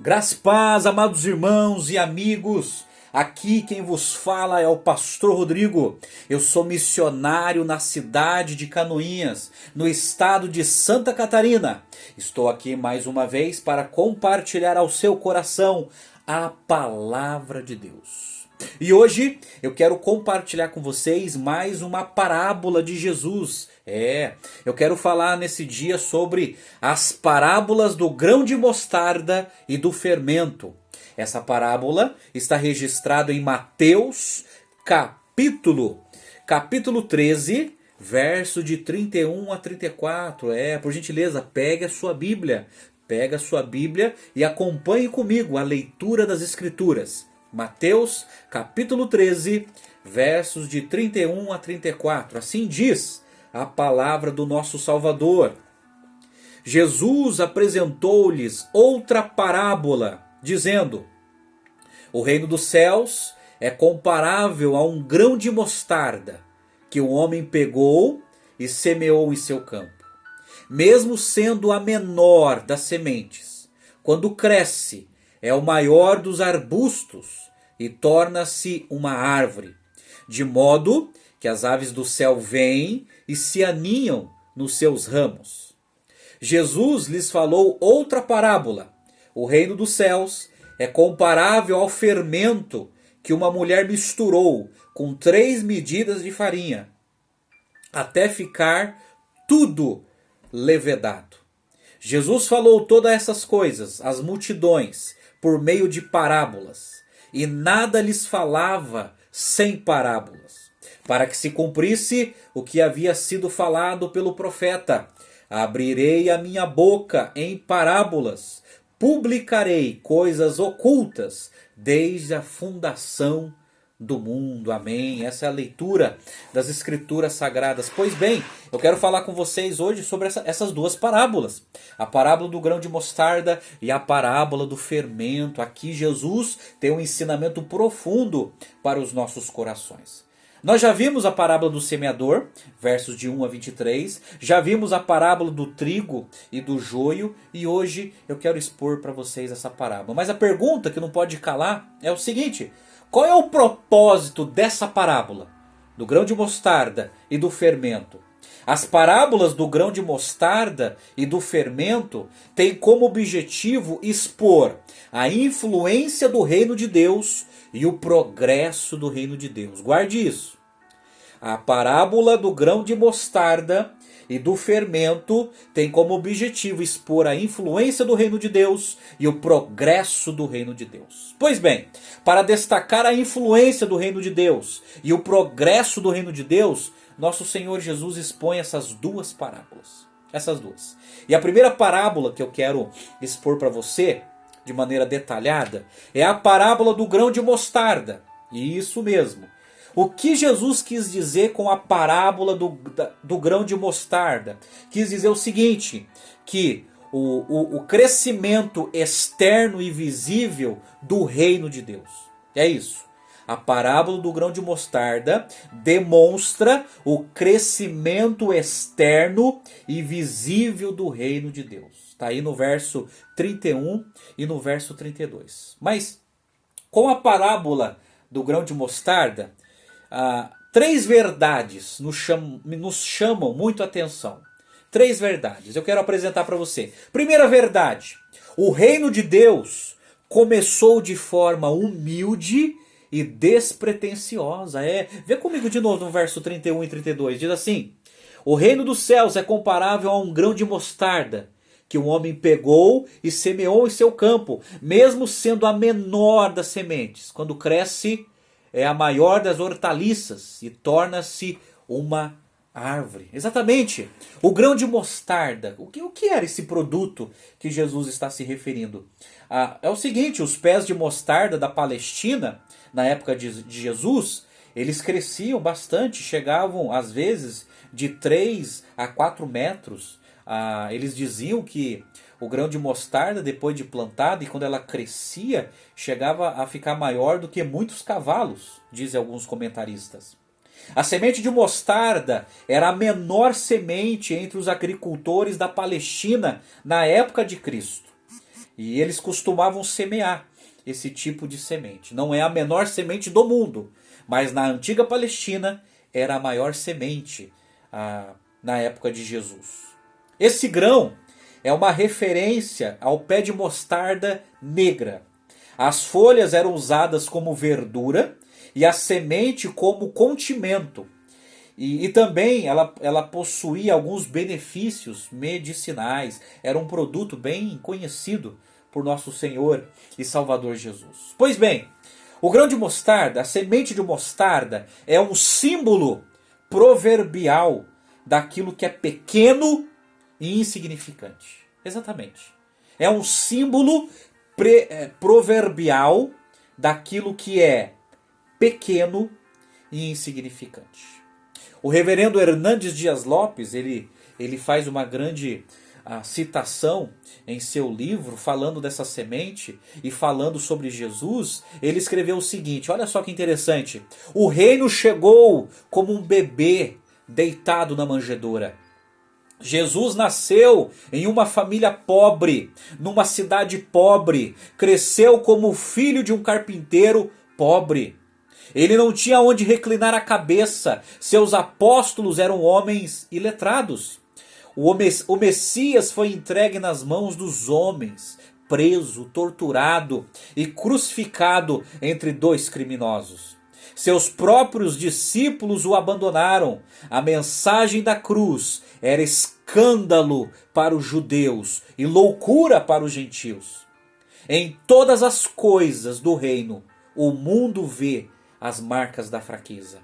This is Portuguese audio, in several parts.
Graça e paz, amados irmãos e amigos. Aqui quem vos fala é o pastor Rodrigo. Eu sou missionário na cidade de Canoinhas, no estado de Santa Catarina. Estou aqui mais uma vez para compartilhar ao seu coração a palavra de Deus. E hoje eu quero compartilhar com vocês mais uma parábola de Jesus. Eu quero falar nesse dia sobre as parábolas do grão de mostarda e do fermento. Essa parábola está registrada em Mateus capítulo 13, verso de 31 a 34. Por gentileza, pegue a sua Bíblia. Pega a sua Bíblia e acompanhe comigo a leitura das Escrituras. Mateus capítulo 13, versos de 31 a 34. Assim diz a palavra do nosso Salvador. Jesus apresentou-lhes outra parábola, dizendo: o reino dos céus é comparável a um grão de mostarda, que o homem pegou e semeou em seu campo. Mesmo sendo a menor das sementes, quando cresce, é o maior dos arbustos e torna-se uma árvore, de modo que as aves do céu vêm e se aninham nos seus ramos. Jesus lhes falou outra parábola. O reino dos céus é comparável ao fermento que uma mulher misturou com 3 medidas de farinha, até ficar tudo levedado. Jesus falou todas essas coisas às multidões por meio de parábolas, e nada lhes falava sem parábolas, para que se cumprisse o que havia sido falado pelo profeta: abrirei a minha boca em parábolas, publicarei coisas ocultas desde a fundação do mundo. Amém. Essa é a leitura das Escrituras Sagradas. Pois bem, eu quero falar com vocês hoje sobre essas duas parábolas. A parábola do grão de mostarda e a parábola do fermento. Aqui Jesus tem um ensinamento profundo para os nossos corações. Nós já vimos a parábola do semeador, versos de 1 a 23. Já vimos a parábola do trigo e do joio. E hoje eu quero expor para vocês essa parábola. Mas a pergunta que não pode calar é o seguinte: qual é o propósito dessa parábola, do grão de mostarda e do fermento? As parábolas do grão de mostarda e do fermento têm como objetivo expor a influência do reino de Deus e o progresso do reino de Deus. Guarde isso. A parábola do grão de mostarda e do fermento tem como objetivo expor a influência do reino de Deus e o progresso do reino de Deus. Pois bem, para destacar a influência do reino de Deus e o progresso do reino de Deus, nosso Senhor Jesus expõe essas duas parábolas. Essas duas. E a primeira parábola que eu quero expor para você, de maneira detalhada, é a parábola do grão de mostarda. E isso mesmo. O que Jesus quis dizer com a parábola do grão de mostarda? Quis dizer o seguinte, que o crescimento externo e visível do reino de Deus. É isso. A parábola do grão de mostarda demonstra o crescimento externo e visível do reino de Deus. Está aí no verso 31 e no verso 32. Mas com a parábola do grão de mostarda, 3 verdades nos chamam muito a atenção. 3 verdades eu quero apresentar para você. Primeira verdade: o reino de Deus começou de forma humilde e despretensiosa. Vê comigo de novo no verso 31 e 32. Diz assim: o reino dos céus é comparável a um grão de mostarda, que um homem pegou e semeou em seu campo, mesmo sendo a menor das sementes. Quando cresce, é a maior das hortaliças e torna-se uma árvore. Exatamente. O grão de mostarda. O que era esse produto que Jesus está se referindo? É o seguinte: os pés de mostarda da Palestina, na época de Jesus, eles cresciam bastante, chegavam às vezes de 3 a 4 metros. Eles diziam que o grão de mostarda, depois de plantada, e quando ela crescia, chegava a ficar maior do que muitos cavalos, dizem alguns comentaristas. A semente de mostarda era a menor semente entre os agricultores da Palestina na época de Cristo. E eles costumavam semear esse tipo de semente. Não é a menor semente do mundo, mas na antiga Palestina era a maior semente na época de Jesus. Esse grão é uma referência ao pé de mostarda negra. As folhas eram usadas como verdura e a semente como condimento. E também ela possuía alguns benefícios medicinais. Era um produto bem conhecido por nosso Senhor e Salvador Jesus. Pois bem, o grão de mostarda, a semente de mostarda, é um símbolo proverbial daquilo que é pequeno e insignificante. Exatamente. É um símbolo proverbial daquilo que é pequeno e insignificante. O reverendo Hernandes Dias Lopes, ele faz uma grande citação em seu livro, falando dessa semente e falando sobre Jesus. Ele escreveu o seguinte, olha só que interessante. O reino chegou como um bebê deitado na manjedoura. Jesus nasceu em uma família pobre, numa cidade pobre, cresceu como filho de um carpinteiro pobre. Ele não tinha onde reclinar a cabeça, seus apóstolos eram homens iletrados. O Messias foi entregue nas mãos dos homens, preso, torturado e crucificado entre dois criminosos. Seus próprios discípulos o abandonaram. A mensagem da cruz era escândalo para os judeus e loucura para os gentios. Em todas as coisas do reino, o mundo vê as marcas da fraqueza.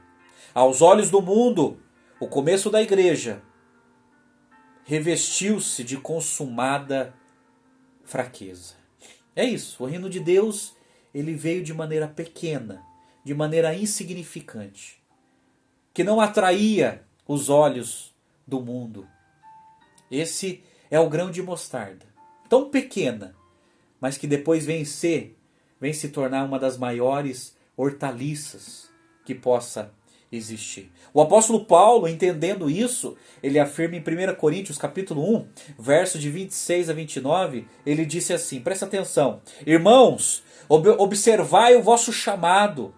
Aos olhos do mundo, o começo da igreja revestiu-se de consumada fraqueza. É isso, o reino de Deus, ele veio de maneira pequena, de maneira insignificante, que não atraía os olhos do mundo. Esse é o grão de mostarda, tão pequena, mas que depois vem se tornar uma das maiores hortaliças que possa existir. O apóstolo Paulo, entendendo isso, ele afirma em 1 Coríntios capítulo 1, verso de 26 a 29, ele disse assim, presta atenção, irmãos, observai o vosso chamado.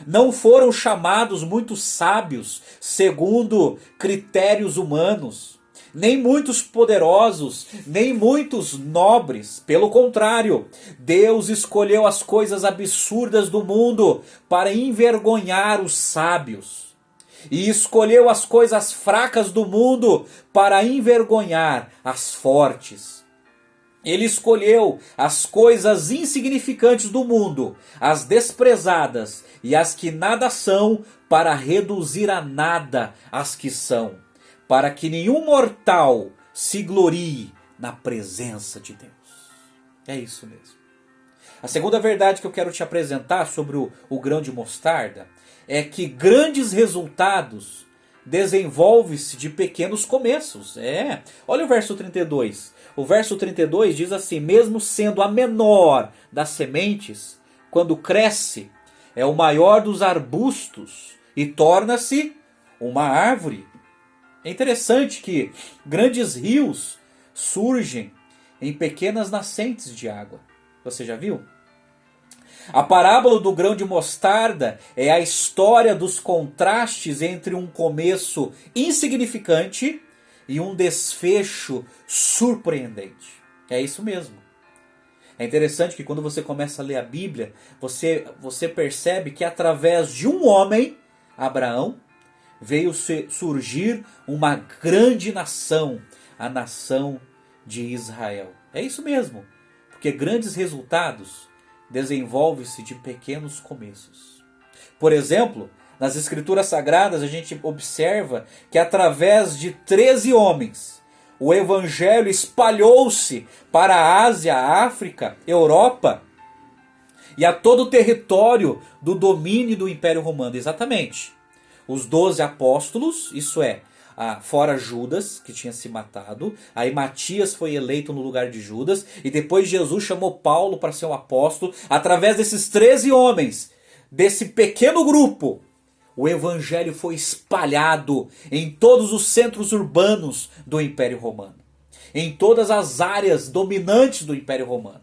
Não foram chamados muitos sábios, segundo critérios humanos, nem muitos poderosos, nem muitos nobres. Pelo contrário, Deus escolheu as coisas absurdas do mundo para envergonhar os sábios. E escolheu as coisas fracas do mundo para envergonhar as fortes. Ele escolheu as coisas insignificantes do mundo, as desprezadas e as que nada são, para reduzir a nada as que são, para que nenhum mortal se glorie na presença de Deus. É isso mesmo. A segunda verdade que eu quero te apresentar sobre o grão de mostarda é que grandes resultados desenvolvem-se de pequenos começos. Olha o verso 32. O verso 32 diz assim, mesmo sendo a menor das sementes, quando cresce, é o maior dos arbustos e torna-se uma árvore. É interessante que grandes rios surgem em pequenas nascentes de água. Você já viu? A parábola do grão de mostarda é a história dos contrastes entre um começo insignificante e um desfecho surpreendente. É isso mesmo. É interessante que quando você começa a ler a Bíblia, você percebe que através de um homem, Abraão, veio surgir uma grande nação, a nação de Israel. É isso mesmo, porque grandes resultados desenvolvem-se de pequenos começos. Por exemplo, nas Escrituras Sagradas a gente observa que através de 13 homens, o Evangelho espalhou-se para a Ásia, a África, Europa e a todo o território do domínio do Império Romano. Exatamente. Os 12 apóstolos, isso é, fora Judas, que tinha se matado. Aí Matias foi eleito no lugar de Judas. E depois Jesus chamou Paulo para ser um apóstolo. Através desses 13 homens, desse pequeno grupo, o evangelho foi espalhado em todos os centros urbanos do Império Romano. Em todas as áreas dominantes do Império Romano.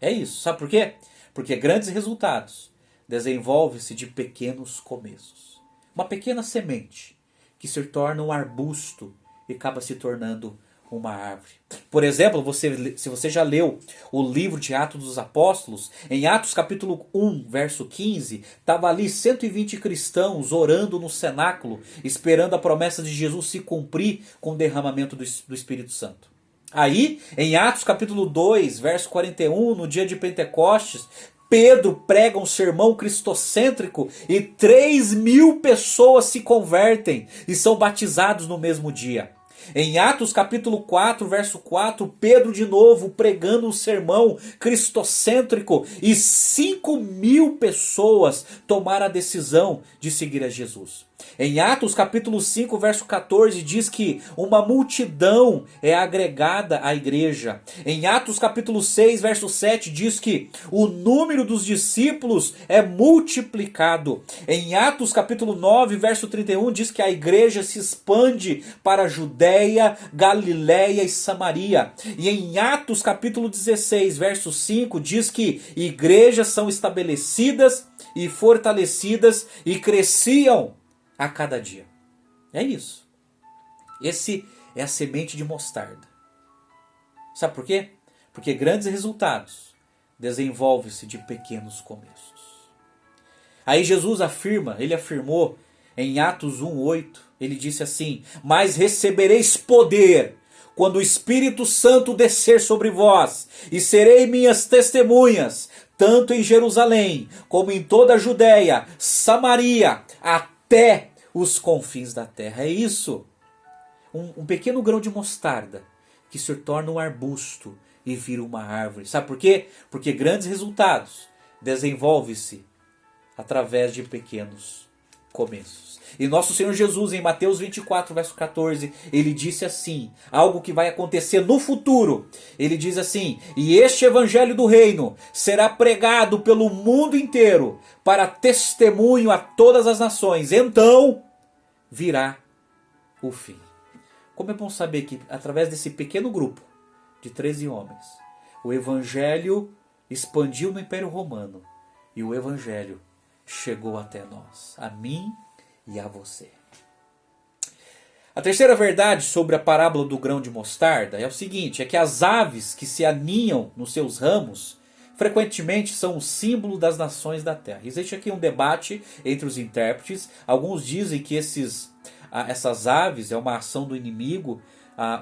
É isso. Sabe por quê? Porque grandes resultados desenvolvem-se de pequenos começos. Uma pequena semente que se torna um arbusto e acaba se tornando uma árvore. Por exemplo, se você já leu o livro de Atos dos Apóstolos, em Atos capítulo 1, verso 15, estava ali 120 cristãos orando no cenáculo, esperando a promessa de Jesus se cumprir com o derramamento do Espírito Santo. Aí, em Atos capítulo 2, verso 41, no dia de Pentecostes, Pedro prega um sermão cristocêntrico e 3.000 pessoas se convertem e são batizados no mesmo dia. Em Atos capítulo 4, verso 4, Pedro de novo pregando um sermão cristocêntrico e 5.000 pessoas tomaram a decisão de seguir a Jesus. Em Atos capítulo 5, verso 14, diz que uma multidão é agregada à igreja. Em Atos capítulo 6, verso 7, diz que o número dos discípulos é multiplicado. Em Atos capítulo 9, verso 31, diz que a igreja se expande para a Judéia, Galiléia e Samaria. E em Atos capítulo 16, verso 5, diz que igrejas são estabelecidas e fortalecidas e cresciam a cada dia. É isso. Esse é a semente de mostarda. Sabe por quê? Porque grandes resultados desenvolvem-se de pequenos começos. Aí Jesus ele afirmou em Atos 1:8, ele disse assim: mas recebereis poder quando o Espírito Santo descer sobre vós, e serei minhas testemunhas, tanto em Jerusalém, como em toda a Judéia, Samaria, até os confins da terra. É isso. Um pequeno grão de mostarda que se torna um arbusto e vira uma árvore. Sabe por quê? Porque grandes resultados desenvolvem-se através de pequenos começos. E nosso Senhor Jesus, em Mateus 24, verso 14, ele disse assim, algo que vai acontecer no futuro. Ele diz assim: e este evangelho do reino será pregado pelo mundo inteiro para testemunho a todas as nações. Então virá o fim. Como é bom saber que através desse pequeno grupo de 13 homens, o evangelho expandiu no Império Romano e o evangelho chegou até nós, a mim e a você. A terceira verdade sobre a parábola do grão de mostarda é o seguinte: é que as aves que se aninham nos seus ramos frequentemente são o símbolo das nações da terra. Existe aqui um debate entre os intérpretes. Alguns dizem que essas aves é uma ação do inimigo,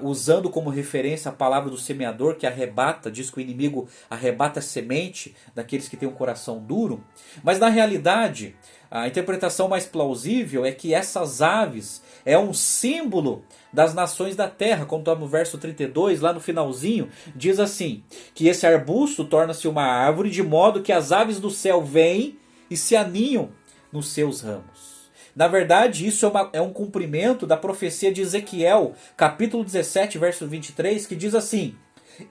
usando como referência a palavra do semeador que arrebata, diz que o inimigo arrebata a semente daqueles que têm um coração duro. Mas na realidade, a interpretação mais plausível é que essas aves é um símbolo das nações da terra, como está no verso 32, lá no finalzinho, diz assim, que esse arbusto torna-se uma árvore, de modo que as aves do céu vêm e se aninham nos seus ramos. Na verdade, isso é um cumprimento da profecia de Ezequiel, capítulo 17, verso 23, que diz assim: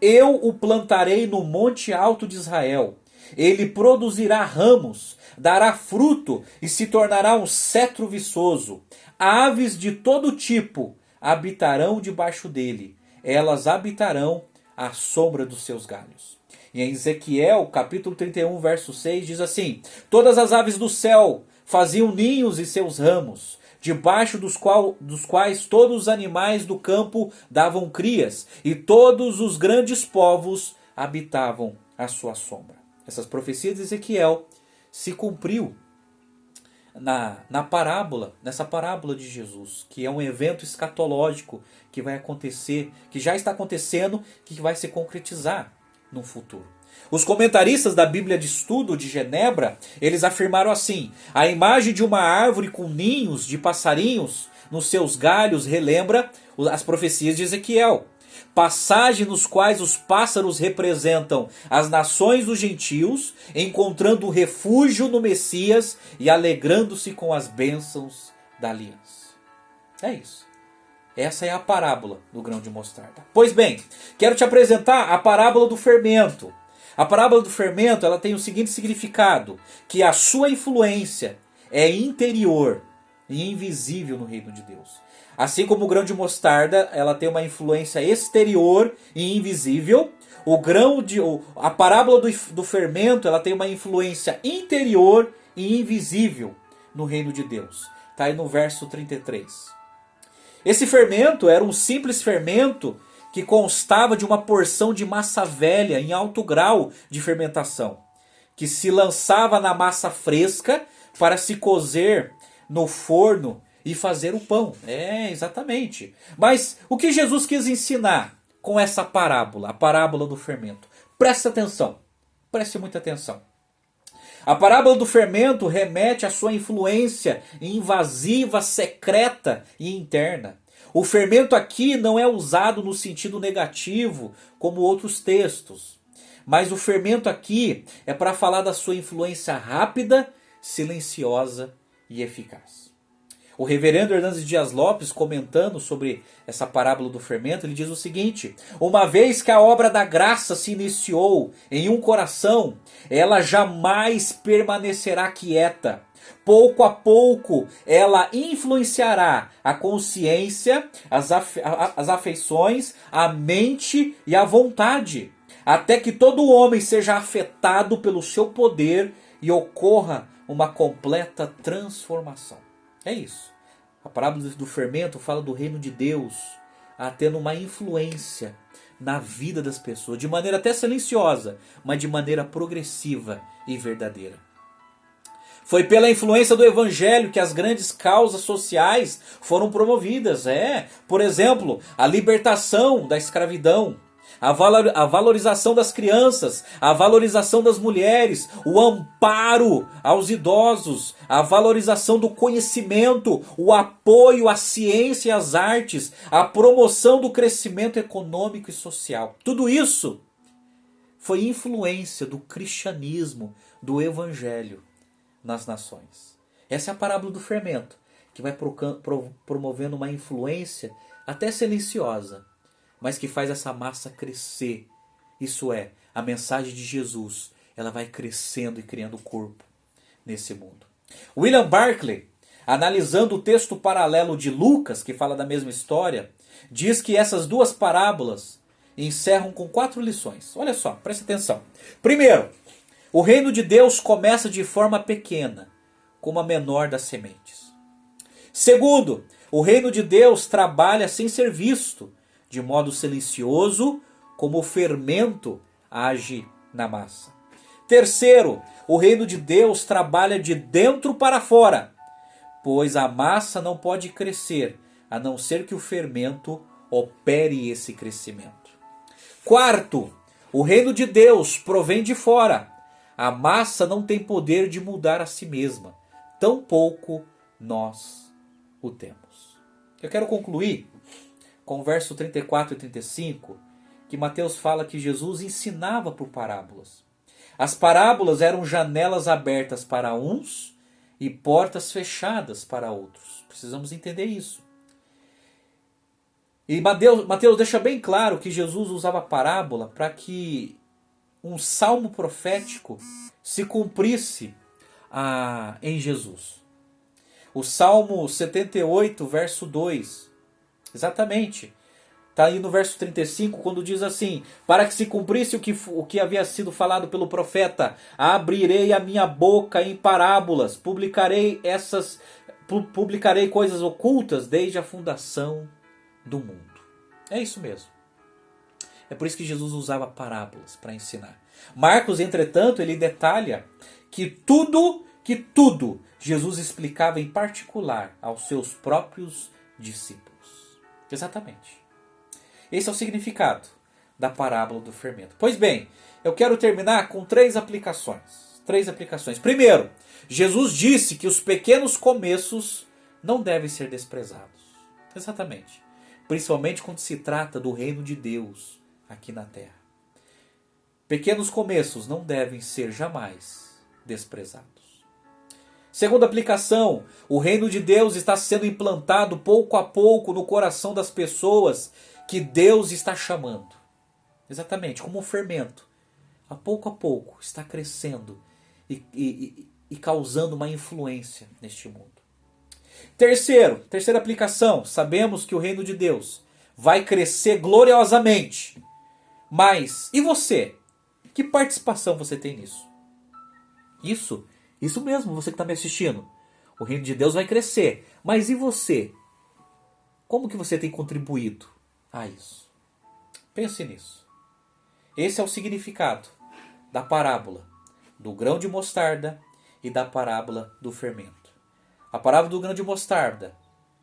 eu o plantarei no monte alto de Israel, ele produzirá ramos, dará fruto e se tornará um cetro viçoso. Aves de todo tipo habitarão debaixo dele, elas habitarão à sombra dos seus galhos. E em Ezequiel, capítulo 31, verso 6, diz assim: todas as aves do céu faziam ninhos em seus ramos, debaixo dos quais todos os animais do campo davam crias, e todos os grandes povos habitavam à sua sombra. Essas profecias de Ezequiel se cumpriu nessa parábola de Jesus, que é um evento escatológico que vai acontecer, que já está acontecendo, que vai se concretizar no futuro. Os comentaristas da Bíblia de Estudo de Genebra, eles afirmaram assim: a imagem de uma árvore com ninhos de passarinhos nos seus galhos relembra as profecias de Ezequiel. Passagem nos quais os pássaros representam as nações dos gentios, encontrando refúgio no Messias e alegrando-se com as bênçãos da aliança. É isso. Essa é a parábola do grão de mostarda. Pois bem, quero te apresentar a parábola do fermento. A parábola do fermento, ela tem o seguinte significado: que a sua influência é interior e invisível no reino de Deus. Assim como o grão de mostarda, ela tem uma influência exterior e invisível. A parábola do fermento, ela tem uma influência interior e invisível no reino de Deus. Está aí no verso 33. Esse fermento era um simples fermento que constava de uma porção de massa velha em alto grau de fermentação, que se lançava na massa fresca para se cozer no forno e fazer o pão. É, exatamente. Mas o que Jesus quis ensinar com essa parábola, a parábola do fermento? Preste atenção, preste muita atenção. A parábola do fermento remete à sua influência invasiva, secreta e interna. O fermento aqui não é usado no sentido negativo, como outros textos. Mas o fermento aqui é para falar da sua influência rápida, silenciosa e eficaz. O reverendo Hernandes Dias Lopes, comentando sobre essa parábola do fermento, ele diz o seguinte: uma vez que a obra da graça se iniciou em um coração, ela jamais permanecerá quieta. Pouco a pouco, ela influenciará a consciência, as afeições, a mente e a vontade, até que todo homem seja afetado pelo seu poder e ocorra uma completa transformação. É isso. A parábola do fermento fala do reino de Deus tendo uma influência na vida das pessoas, de maneira até silenciosa, mas de maneira progressiva e verdadeira. Foi pela influência do evangelho que as grandes causas sociais foram promovidas. Por exemplo, a libertação da escravidão, a valorização das crianças, a valorização das mulheres, o amparo aos idosos, a valorização do conhecimento, o apoio à ciência e às artes, a promoção do crescimento econômico e social. Tudo isso foi influência do cristianismo, do evangelho nas nações. Essa é a parábola do fermento, que vai promovendo uma influência até silenciosa, mas que faz essa massa crescer. Isso é, a mensagem de Jesus, ela vai crescendo e criando corpo nesse mundo. William Barclay, analisando o texto paralelo de Lucas, que fala da mesma história, diz que essas duas parábolas encerram com 4 lições. Olha só, preste atenção. Primeiro, o reino de Deus começa de forma pequena, como a menor das sementes. Segundo, o reino de Deus trabalha sem ser visto, de modo silencioso, como o fermento age na massa. Terceiro, o reino de Deus trabalha de dentro para fora, pois a massa não pode crescer, a não ser que o fermento opere esse crescimento. Quarto, o reino de Deus provém de fora. A massa não tem poder de mudar a si mesma, tampouco nós o temos. Eu quero concluir com o verso 34 e 35, que Mateus fala que Jesus ensinava por parábolas. As parábolas eram janelas abertas para uns e portas fechadas para outros. Precisamos entender isso. E Mateus deixa bem claro que Jesus usava a parábola para que um salmo profético se cumprisse em Jesus. O Salmo 78, verso 2. Exatamente. Está aí no verso 35, quando diz assim: para que se cumprisse o que havia sido falado pelo profeta, abrirei a minha boca em parábolas, publicarei coisas ocultas desde a fundação do mundo. É isso mesmo. É por isso que Jesus usava parábolas para ensinar. Marcos, entretanto, ele detalha que tudo Jesus explicava em particular aos seus próprios discípulos. Exatamente. Esse é o significado da parábola do fermento. Pois bem, eu quero terminar com 3 aplicações. 3 aplicações. Primeiro, Jesus disse que os pequenos começos não devem ser desprezados. Exatamente. Principalmente quando se trata do reino de Deus aqui na terra. Pequenos começos não devem ser jamais desprezados. Segunda aplicação, o reino de Deus está sendo implantado pouco a pouco no coração das pessoas que Deus está chamando. Exatamente, como um fermento. A pouco está crescendo e causando uma influência neste mundo. Terceira aplicação, sabemos que o reino de Deus vai crescer gloriosamente. Mas, e você? Que participação você tem nisso? Isso mesmo, você que está me assistindo. O reino de Deus vai crescer. Mas e você? Como que você tem contribuído a isso? Pense nisso. Esse é o significado da parábola do grão de mostarda e da parábola do fermento. A parábola do grão de mostarda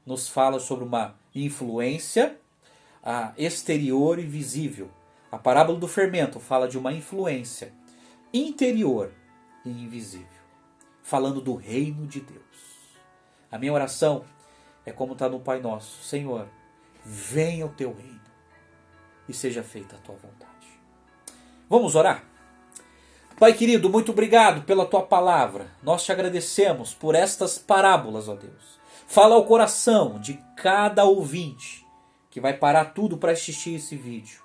nos fala sobre uma influência exterior e visível. A parábola do fermento fala de uma influência interior e invisível, falando do reino de Deus. A minha oração é como está no Pai Nosso: Senhor, venha o teu reino e seja feita a tua vontade. Vamos orar? Pai querido, muito obrigado pela tua palavra. Nós te agradecemos por estas parábolas, ó Deus. Fala ao coração de cada ouvinte que vai parar tudo para assistir esse vídeo.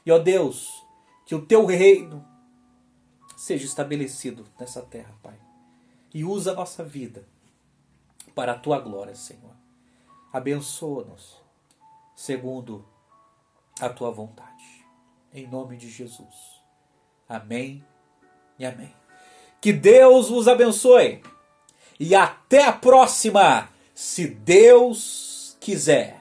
E, ó Deus, que o teu reino seja estabelecido nessa terra, Pai. E usa a nossa vida para a tua glória, Senhor. Abençoa-nos segundo a tua vontade. Em nome de Jesus. Amém e amém. Que Deus vos abençoe. E até a próxima, se Deus quiser.